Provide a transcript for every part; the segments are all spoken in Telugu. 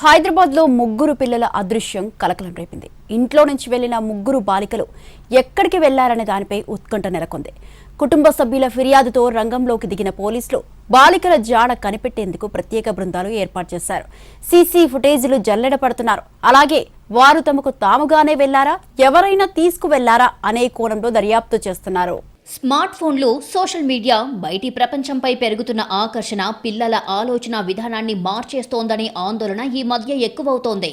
హైదరాబాద్లో ముగ్గురు పిల్లల అదృశ్యం కలకలం రేపింది. ఇంట్లో నుంచి వెళ్లిన ముగ్గురు బాలికలు ఎక్కడికి వెళ్లారనే దానిపై ఉత్కంఠ నెలకొంది. కుటుంబ సభ్యుల ఫిర్యాదుతో రంగంలోకి దిగిన పోలీసులు బాలికల జాడ కనిపెట్టేందుకు ప్రత్యేక బృందాలు ఏర్పాటు చేశారు. సీసీ ఫుటేజీలు జల్లెడ పడుతున్నారు. అలాగే వారు తమకు తాముగానే వెళ్లారా, ఎవరైనా తీసుకువెళ్లారా అనే కోణంలో దర్యాప్తు చేస్తున్నారు. స్మార్ట్ ఫోన్లు, సోషల్ మీడియా బయటి ప్రపంచంపై పెరుగుతున్న ఆకర్షణ పిల్లల ఆలోచన విధానాన్ని మార్చేస్తోందనే ఆందోళన ఈ మధ్య ఎక్కువవుతోంది.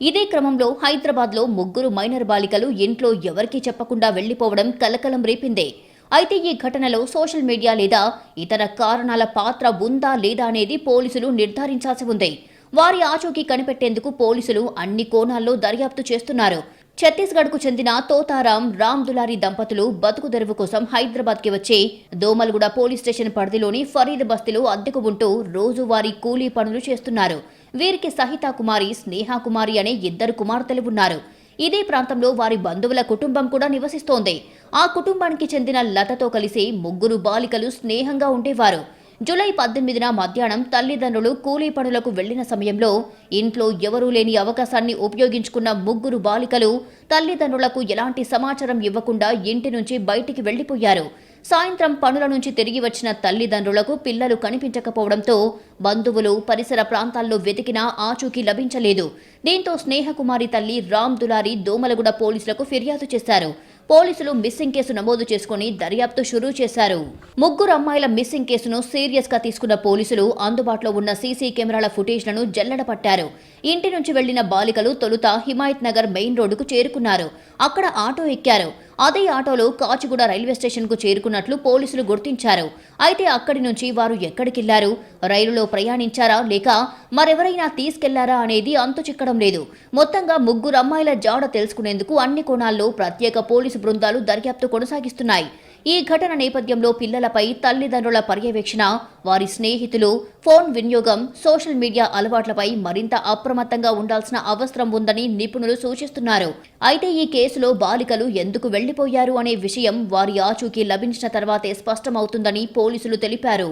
ఇదే క్రమంలో హైదరాబాద్లో ముగ్గురు మైనర్ బాలికలు ఇంట్లో ఎవరికీ చెప్పకుండా వెళ్లిపోవడం కలకలం రేపింది. అయితే ఈ ఘటనలో సోషల్ మీడియా లేదా ఇతర కారణాల పాత్ర ఉందా లేదా అనేది పోలీసులు నిర్ధారించాల్సి ఉంది. వారి ఆచూకీ కనిపెట్టేందుకు పోలీసులు అన్ని కోణాల్లో దర్యాప్తు చేస్తున్నారు. ఛత్తీస్గఢ్కు చెందిన తోతారాం, రామ్ దులారి దంపతులు బతుకు తెరువు కోసం హైదరాబాద్కి వచ్చి దోమల్గూడ పోలీస్ స్టేషన్ పరిధిలోని ఫరీద్ బస్తీలో అద్దెకు ఉంటూ రోజువారీ కూలీ పనులు చేస్తున్నారు. వీరికి సహితా కుమారి, స్నేహా కుమారి అనే ఇద్దరు కుమార్తెలు ఉన్నారు. ఇదే ప్రాంతంలో వారి బంధువుల కుటుంబం కూడా నివసిస్తోంది. ఆ కుటుంబానికి చెందిన లతతో కలిసి ముగ్గురు బాలికలు స్నేహంగా ఉండేవారు. జూలై 18న మధ్యాహ్నం తల్లిదండ్రులు కూలీ పనులకు వెళ్లిన సమయంలో ఇంట్లో ఎవరూ లేని అవకాశాన్ని ఉపయోగించుకున్న ముగ్గురు బాలికలు తల్లిదండ్రులకు ఎలాంటి సమాచారం ఇవ్వకుండా ఇంటి నుంచి బయటికి వెళ్లిపోయారు. సాయంత్రం పనుల నుంచి తిరిగి వచ్చిన తల్లిదండ్రులకు పిల్లలు కనిపించకపోవడంతో బంధువులు పరిసర ప్రాంతాల్లో వెతికినా ఆచూకీ లభించలేదు. దీంతో స్నేహకుమారి తల్లి రామ్ దులారి దోమలగూడ పోలీసులకు ఫిర్యాదు చేశారు. పోలీసులు మిస్సింగ్ కేసు నమోదు చేసుకుని దర్యాప్తు షురూ చేశారు. ముగ్గురు అమ్మాయిల మిస్సింగ్ కేసును సీరియస్ గా తీసుకున్న పోలీసులు అందుబాటులో ఉన్న సీసీ కెమెరాల ఫుటేజ్లను జల్లెడ పట్టారు. ఇంటి నుంచి వెళ్లిన బాలికలు తొలుత హిమాయత్ నగర్ మెయిన్ రోడ్డుకు చేరుకున్నారు. అక్కడ ఆటో ఎక్కారు. అదే ఆటోలో కాచిగూడ రైల్వే స్టేషన్ కు చేరుకున్నట్లు పోలీసులు గుర్తించారు. అయితే అక్కడి నుంచి వారు ఎక్కడికెళ్లారు, రైలులో ప్రయాణించారా లేక మరెవరైనా తీసుకెళ్లారా అనేది అంతు చిక్కడం లేదు. మొత్తంగా ముగ్గురు అమ్మాయిల జాడ తెలుసుకునేందుకు అన్ని కోణాల్లో ప్రత్యేక పోలీసు బృందాలు దర్యాప్తు కొనసాగిస్తున్నాయి. ఈ ఘటన నేపథ్యంలో పిల్లలపై తల్లిదండ్రుల పర్యవేక్షణ, వారి స్నేహితులు, ఫోన్ వినియోగం, సోషల్ మీడియా అలవాట్లపై మరింత అప్రమత్తంగా ఉండాల్సిన అవసరం ఉందని నిపుణులు సూచిస్తున్నారు. అయితే ఈ కేసులో బాలికలు ఎందుకు వెళ్లిపోయారు అనే విషయం వారి ఆచూకీ లభించిన తర్వాతే స్పష్టమవుతుందని పోలీసులు తెలిపారు.